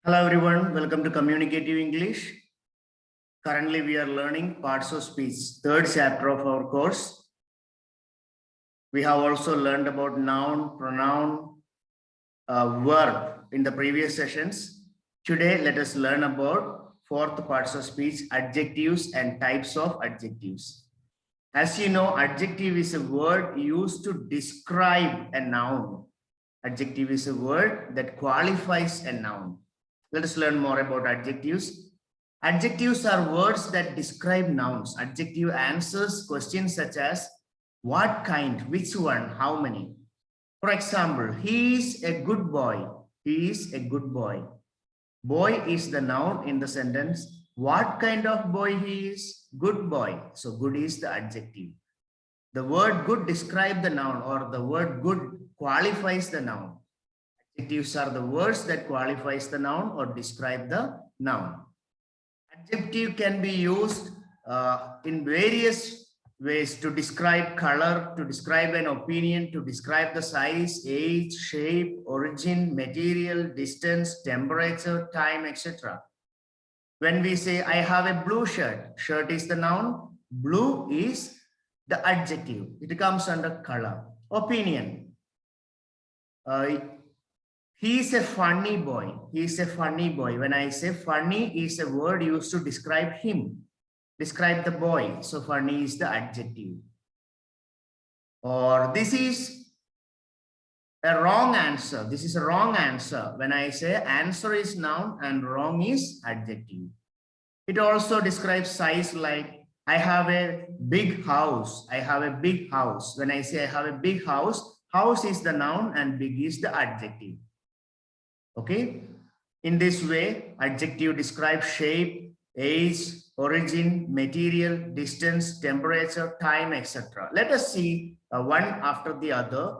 Hello everyone, welcome to Communicative English. Currently we are learning parts of speech, third chapter of our course. We have also learned about noun, pronoun, verb in the previous sessions. Today let us learn about fourth parts of speech, adjectives and types of adjectives. As you know, adjective is a word used to describe a noun. Adjective is a word that qualifies a noun. Let us learn more about adjectives. Adjectives are words that describe nouns. Adjective answers questions such as what kind, which one, how many. For example, he is a good boy. He is a good boy. Boy is the noun in the sentence. What kind of boy he is? Good boy. So good is the adjective. The word good describes the noun, or the word good qualifies the noun. Adjectives are the words that qualifies the noun or describe the noun. Adjective can be used in various ways to describe color, to describe an opinion, to describe the size, age, shape, origin, material, distance, temperature, time, etc. When we say, I have a blue shirt, shirt is the noun, blue is the adjective. It comes under color. Opinion. He is a funny boy. He is a funny boy. When I say funny is a word used to describe him, describe the boy. So funny is the adjective. Or this is a wrong answer. This is a wrong answer. When I say answer is noun and wrong is adjective. It also describes size, like I have a big house. I have a big house. When I say I have a big house, house is the noun and big is the adjective. Okay. In this way, adjective describes shape, age, origin, material, distance, temperature, time, etc. Let us see one after the other.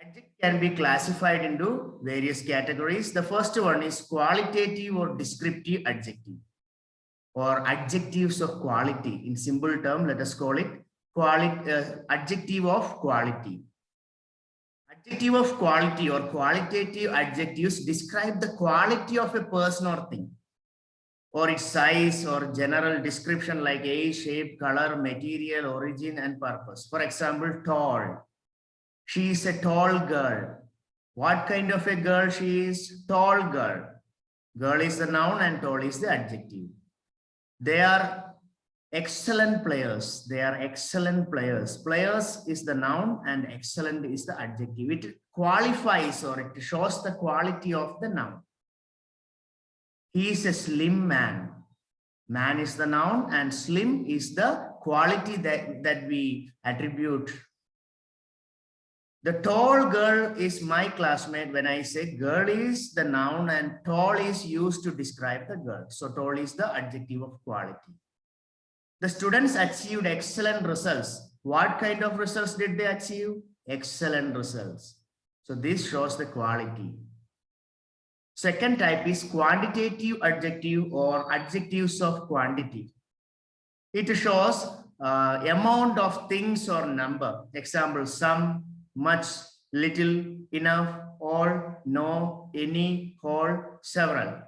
Adjective can be classified into various categories. The first one is qualitative or descriptive adjective, or adjectives of quality. In simple term, let us call it adjective of quality. Adjective of quality or qualitative adjectives describe the quality of a person or thing, or its size or general description like age, shape, color, material, origin, and purpose. For example, tall. She is a tall girl. What kind of a girl she is? Tall girl. Girl is the noun and tall is the adjective. They are excellent players. They are excellent players. Players is the noun and excellent is the adjective. It qualifies or it shows the quality of the noun. He is a slim man. Man is the noun and slim is the quality that we attribute. The tall girl is my classmate. When I say girl is the noun and tall is used to describe the girl. So tall is the adjective of quality. The students achieved excellent results. What kind of results did they achieve? Excellent results. So this shows the quality. Second type is quantitative adjective or adjectives of quantity. It shows amount of things or number. Example, some, much, little, enough, all, no, any, whole, several.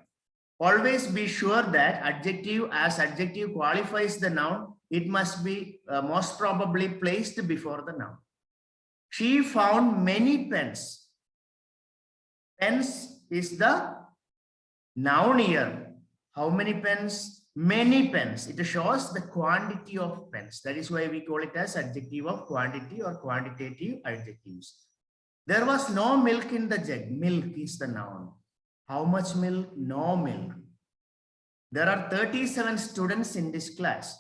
Always be sure that adjective as adjective qualifies the noun, it must be most probably placed before the noun. She found many pens. Pens is the noun here. How many pens? Many pens. It shows the quantity of pens. That is why we call it as adjective of quantity or quantitative adjectives. There was no milk in the jug. Milk is the noun. How much milk? No milk. There are 37 students in this class.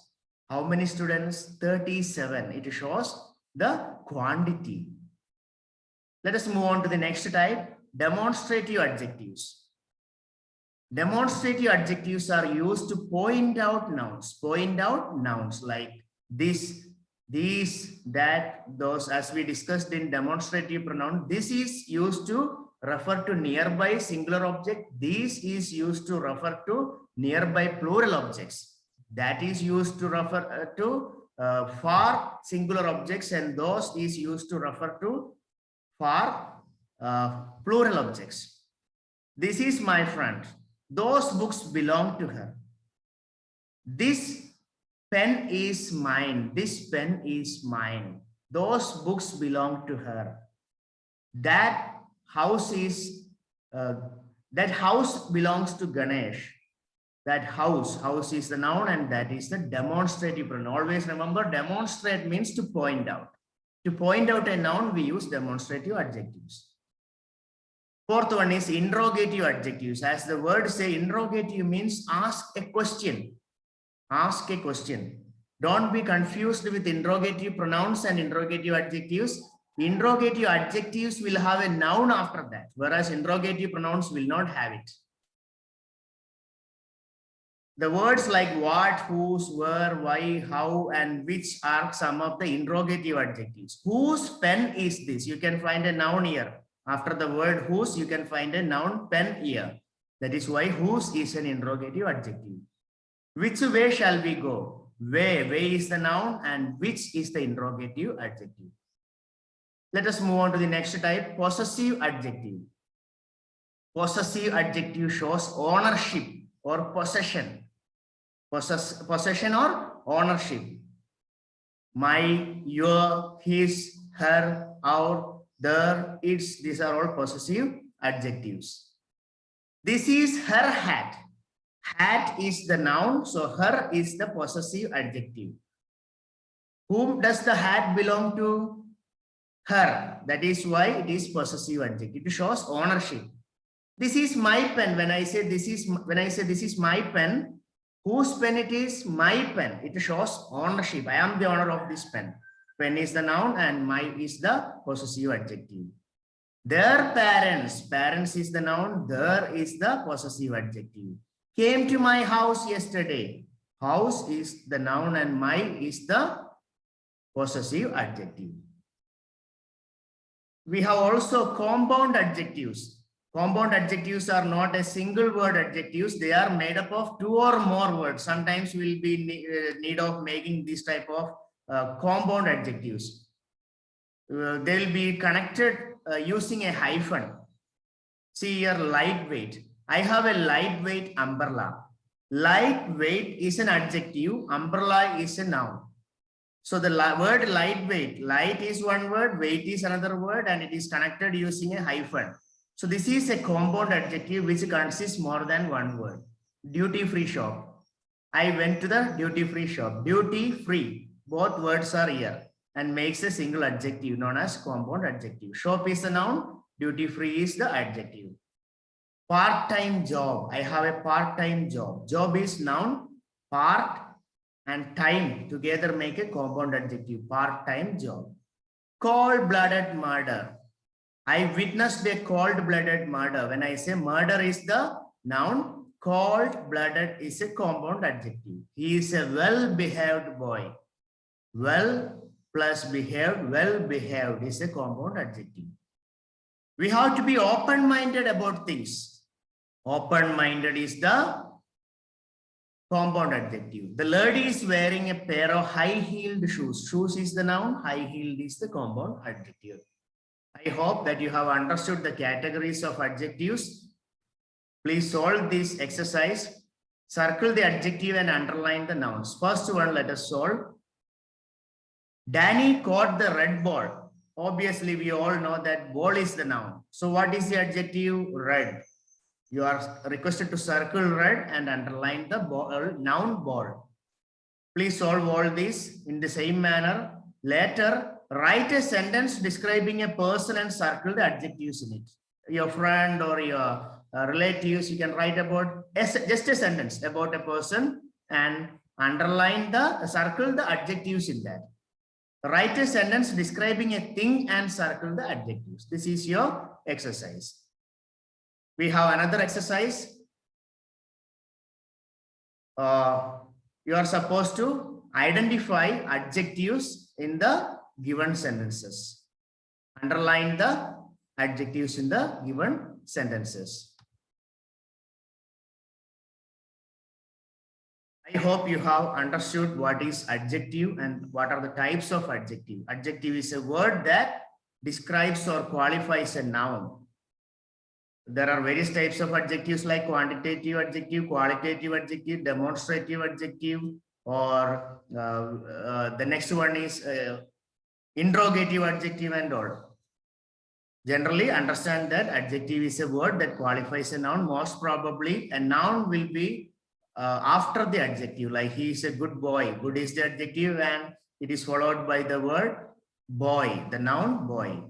How many students? 37. It shows the quantity. Let us move on to the next type, demonstrative adjectives. Demonstrative adjectives are used to point out nouns. Point out nouns like this, these, that, those, as we discussed in demonstrative pronoun. This is used to refer to nearby singular object. This is used to refer to nearby plural objects. That is used to refer to far singular objects, and those is used to refer to far plural objects. This is my friend. Those books belong to her. This pen is mine. This pen is mine. Those books belong to her. That house is that house belongs to Ganesh. That house is the noun and that is the demonstrative pronoun. Always remember, demonstrate means to point out. To point out a noun, we use demonstrative adjectives. Fourth one is interrogative adjectives. As the word say, interrogative means ask a question. Ask a question. Don't be confused with interrogative pronouns and interrogative adjectives. Interrogative adjectives will have a noun after that, whereas interrogative pronouns will not have it. The words like what, whose, where, why, how, and which are some of the interrogative adjectives. Whose pen is this? You can find a noun here. After the word whose, you can find a noun pen here. That is why whose is an interrogative adjective. Which way shall we go? Way is the noun and which is the interrogative adjective. Let us move on to the next type, possessive adjective. Possessive adjective shows ownership or possession. Possession or ownership. My, your, his, her, our, their, its, these are all possessive adjectives. This is her hat. Hat is the noun, so her is the possessive adjective. Whom does the hat belong to? Her. That is why it is possessive adjective. It shows ownership. This is my pen. When I say this is my pen, whose pen it is? My pen. It shows ownership. I am the owner of this pen. Pen is the noun and my is the possessive adjective. Their parents. Parents is the noun. Their is the possessive adjective. Came to my house yesterday. House is the noun and my is the possessive adjective. We have also compound adjectives. Compound adjectives are not a single word adjectives. They are made up of two or more words. Sometimes we will be need of making this type of compound adjectives. They will be connected using a hyphen. See here, lightweight. I have a lightweight umbrella. Lightweight is an adjective. Umbrella is a noun. So the word lightweight, light is one word, weight is another word, and it is connected using a hyphen. So this is a compound adjective which consists more than one word. Duty-free shop. I went to the duty-free shop. Duty-free. Both words are here and makes a single adjective known as compound adjective. Shop is the noun. Duty-free is the adjective. Part-time job. I have a part-time job. Job is noun. Part and time together make a compound adjective. Part-time job. Cold-blooded murder. I witnessed a cold-blooded murder. When I say murder is the noun, cold-blooded is a compound adjective. He is a well-behaved boy. Well plus behaved, well-behaved is a compound adjective. We have to be open-minded about things. Open-minded is the compound adjective. The lady is wearing a pair of high-heeled shoes. Shoes is the noun, high-heeled is the compound adjective. I hope that you have understood the categories of adjectives. Please solve this exercise. Circle the adjective and underline the nouns. First one, let us solve. Danny caught the red ball. Obviously, we all know that ball is the noun. So what is the adjective? Red. You are requested to circle red and underline the ball, noun ball. Please solve all this in the same manner. Later, write a sentence describing a person and circle the adjectives in it. Your friend or your relatives, you can write about just a sentence about a person and underline circle the adjectives in that. Write a sentence describing a thing and circle the adjectives. This is your exercise. We have another exercise. You are supposed to identify adjectives in the given sentences. Underline the adjectives in the given sentences. I hope you have understood what is adjective and what are the types of adjective. Adjective is a word that describes or qualifies a noun. there are various types of adjectives like quantitative adjective, qualitative adjective, demonstrative adjective, or the next one is interrogative adjective and all. Generally understand that adjective is a word that qualifies a noun. Most probably a noun will be after the adjective, like he is a good boy. Good is the adjective and it is followed by the word boy, the noun boy.